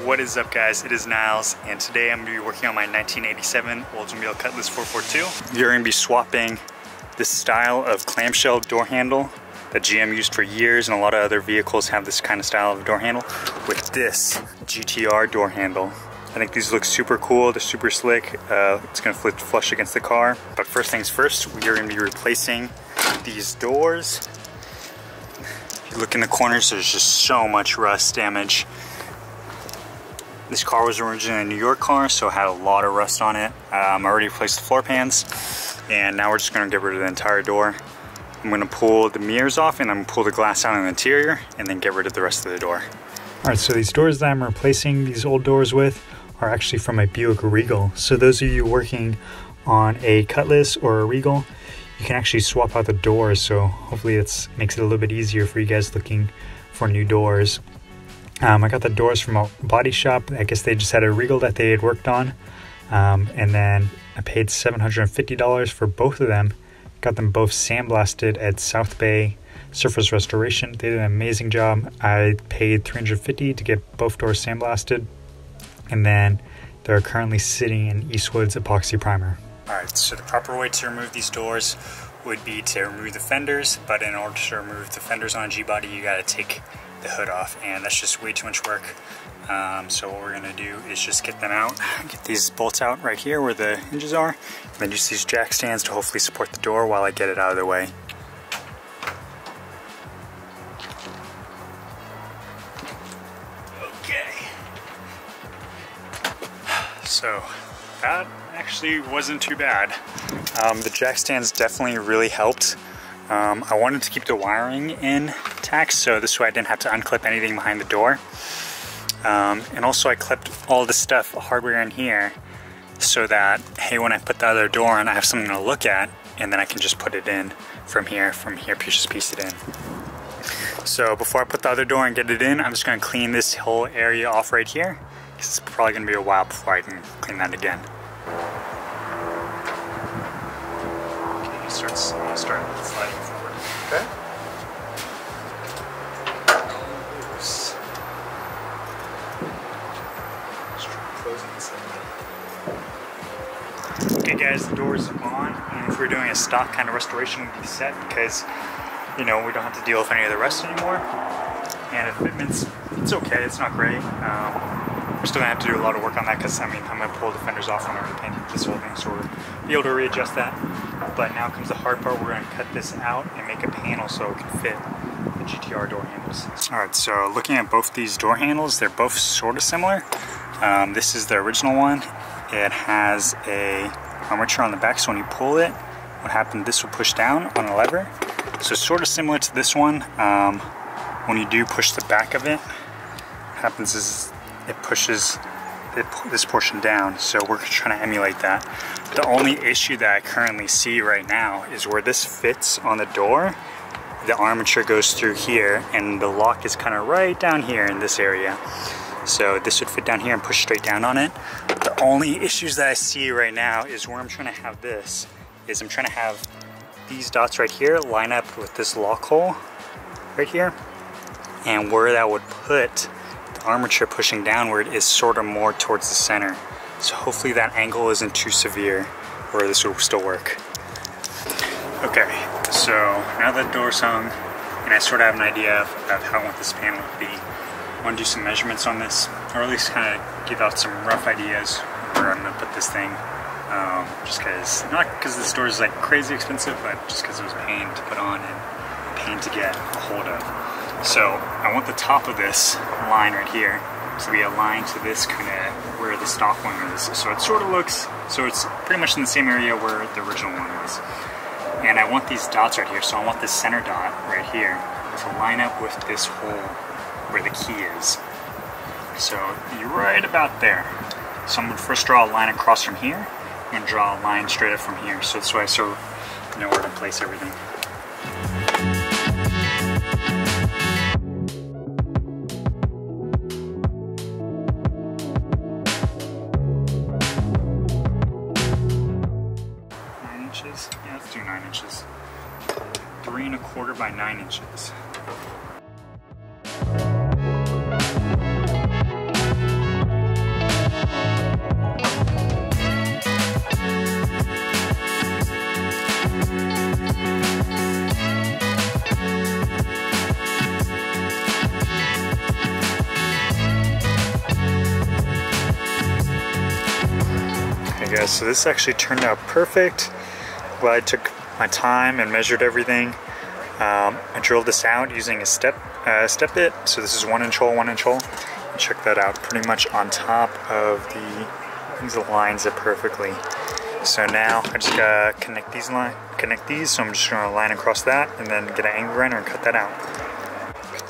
What is up, guys? It is Niles, and today I'm going to be working on my 1987 Oldsmobile Cutlass 442. You're going to be swapping this style of clamshell door handle that GM used for years, and a lot of other vehicles have this kind of style of door handle, with this GTR door handle. I think these look super cool, they're super slick. It's going to flip flush against the car. But first things first, we are going to be replacing these doors. If you look in the corners, there's just so much rust damage. This car was originally a New York car, so it had a lot of rust on it. I already replaced the floor pans, and now we're just going to get rid of the entire door. I'm going to pull the mirrors off, and I'm going to pull the glass out on the interior, and then get rid of the rest of the door. Alright, so these doors that I'm replacing these old doors with are actually from my Buick Regal. So those of you working on a Cutlass or a Regal, you can actually swap out the doors, so hopefully it makes it a little bit easier for you guys looking for new doors. I got the doors from a body shop. I guess they just had a Regal that they had worked on. And then I paid $750 for both of them. Got them both sandblasted at South Bay Surface Restoration. They did an amazing job. I paid $350 to get both doors sandblasted. And then they're currently sitting in Eastwood's epoxy primer. Alright, so the proper way to remove these doors would be to remove the fenders. But in order to remove the fenders on a G-body, you gotta take the hood off, and that's just way too much work. So what we're gonna do is just get them out, get these bolts out right here where the hinges are, and then use these jack stands to hopefully support the door while I get it out of the way. Okay. So that actually wasn't too bad. The jack stands definitely really helped. I wanted to keep the wiring intact, so this way I didn't have to unclip anything behind the door. And also I clipped all the stuff, hardware in here, so that, hey, when I put the other door on, I have something to look at, and then I can just put it in from here, just piece it in. So before I put the other door and get it in, I'm just gonna clean this whole area off right here, because it's probably gonna be a while before I can clean that again. Okay, start sliding forward. Okay. Loose. Just closing this in. Okay, guys, the door's on, and if we're doing a stock kind of restoration, we'll be set because, you know, we don't have to deal with any of the rust anymore. And the fitment's, it's okay, it's not great. We're still gonna have to do a lot of work on that because, I mean, I'm gonna pull the fenders off when I repaint this whole thing, so we'll be able to readjust that. But now comes the hard part. We're gonna cut this out and make a panel so it can fit the GTR door handles. Alright, so looking at both these door handles, they're both sort of similar. This is the original one. It has a armature on the back, so when you pull it, what happened, this will push down on a lever. So sort of similar to this one. When you do push the back of it, what happens is it pushes this portion down, so we're trying to emulate that. The only issue that I currently see right now is where this fits on the door, the armature goes through here, and the lock is kind of right down here in this area. So this would fit down here and push straight down on it. The only issues that I see right now is where I'm trying to have this, is I'm trying to have these dots right here line up with this lock hole right here, and where that would put armature pushing downward is sort of more towards the center. So hopefully that angle isn't too severe, or this will still work. Okay, so now that the door's hung, and I sort of have an idea of how I want this panel to be, I want to do some measurements on this, or at least kind of give out some rough ideas where I'm going to put this thing. Just because, not because this door is like crazy expensive, but just because it was a pain to put on and a pain to get a hold of. So I want the top of this line right here to be aligned to this kind of where the stock one is. So it sort of looks, so it's pretty much in the same area where the original one was. And I want these dots right here, so I want this center dot right here to line up with this hole where the key is. So you're right about there. So I'm going to first draw a line across from here. I'm going to draw a line straight up from here. So this way I sort of know where to place everything. Yeah, let's do 9 inches. 3 1/4 by 9 inches. Alright guys, so this actually turned out perfect. Well, I took my time and measured everything. I drilled this out using a step bit. So this is 1 inch hole, 1 inch hole. And check that out, pretty much on top of these lines it perfectly. So now I just gotta connect these. So I'm just gonna line across that and then get an angle grinder and cut that out.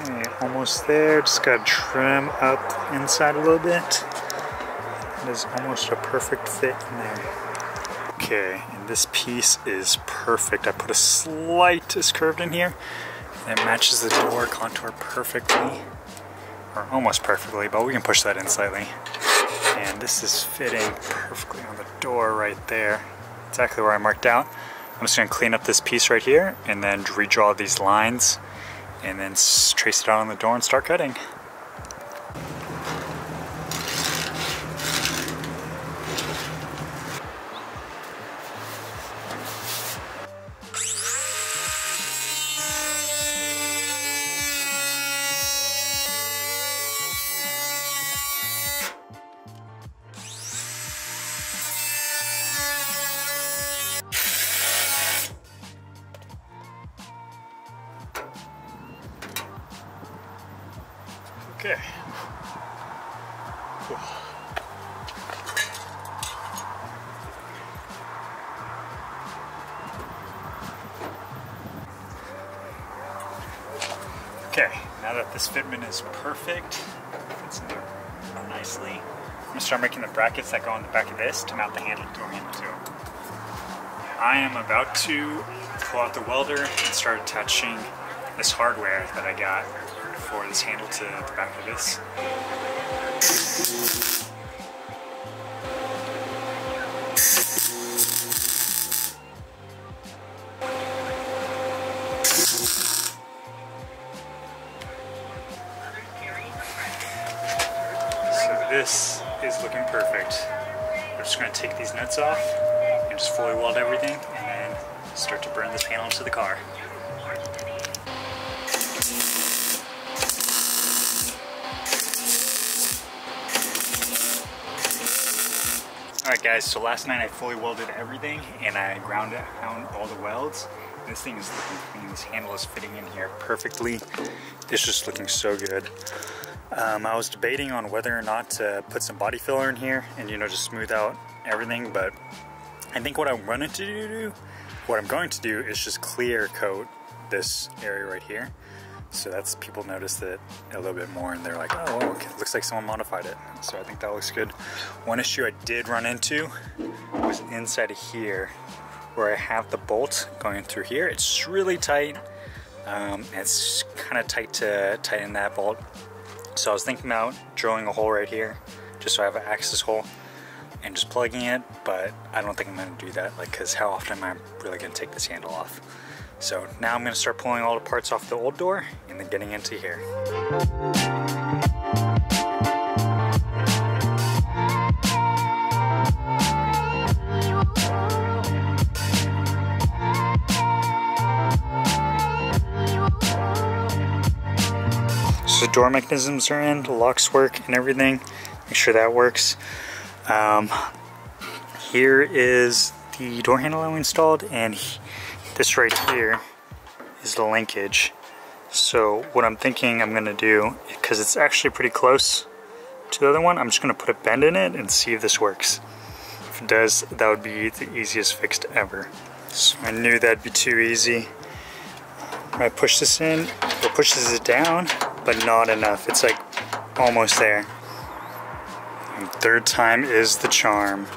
Okay, almost there. Just gotta trim up inside a little bit. It is almost a perfect fit in there. Okay, and this piece is perfect. I put a slightest curve in here. And it matches the door contour perfectly, or almost perfectly, but we can push that in slightly. And this is fitting perfectly on the door right there. Exactly where I marked out. I'm just gonna clean up this piece right here and then redraw these lines and then trace it out on the door and start cutting. Okay. Cool. Okay, now that this fitment is perfect, fits in there nicely, I'm gonna start making the brackets that go on the back of this to mount the door handle to. I am about to pull out the welder and start attaching this hardware that I got for this handle to the back of this. So this is looking perfect. We're just going to take these nuts off and just fully weld everything and then start to burn this panel into the car. Alright guys, so last night I fully welded everything and I ground out all the welds. This thing is looking clean. This handle is fitting in here perfectly. It's just looking so good. I was debating on whether or not to put some body filler in here and just smooth out everything, but I think what I'm going to do is just clear coat this area right here. So that's, people notice it a little bit more and they're like, oh, okay, it looks like someone modified it. So I think that looks good. One issue I did run into was inside of here where I have the bolt going through here. It's really tight. It's kind of tight to tighten that bolt. So I was thinking about drilling a hole right here just so I have an access hole and just plugging it, but I don't think I'm gonna do that, because how often am I really gonna take this handle off? So now I'm going to start pulling all the parts off the old door and then getting into here. So the door mechanisms are in, the locks work and everything. Make sure that works. Here is the door handle I installed, and this right here is the linkage. So what I'm thinking I'm gonna do, because it's actually pretty close to the other one, I'm just gonna put a bend in it and see if this works. If it does, that would be the easiest fix ever. So I knew that'd be too easy. I push this in, it pushes it down, but not enough. It's like almost there. And third time is the charm.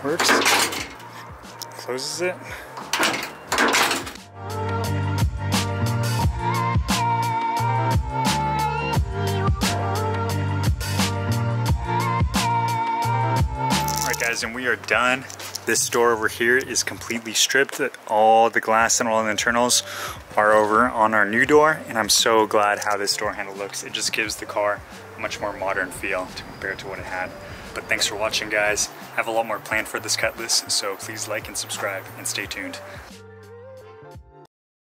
Works. Closes it. Alright guys, and we are done. This door over here is completely stripped. All the glass and all the internals are over on our new door, and I'm so glad how this door handle looks. It just gives the car a much more modern feel compared to what it had. But thanks for watching guys. I have a lot more planned for this Cutlass, so please like and subscribe and stay tuned.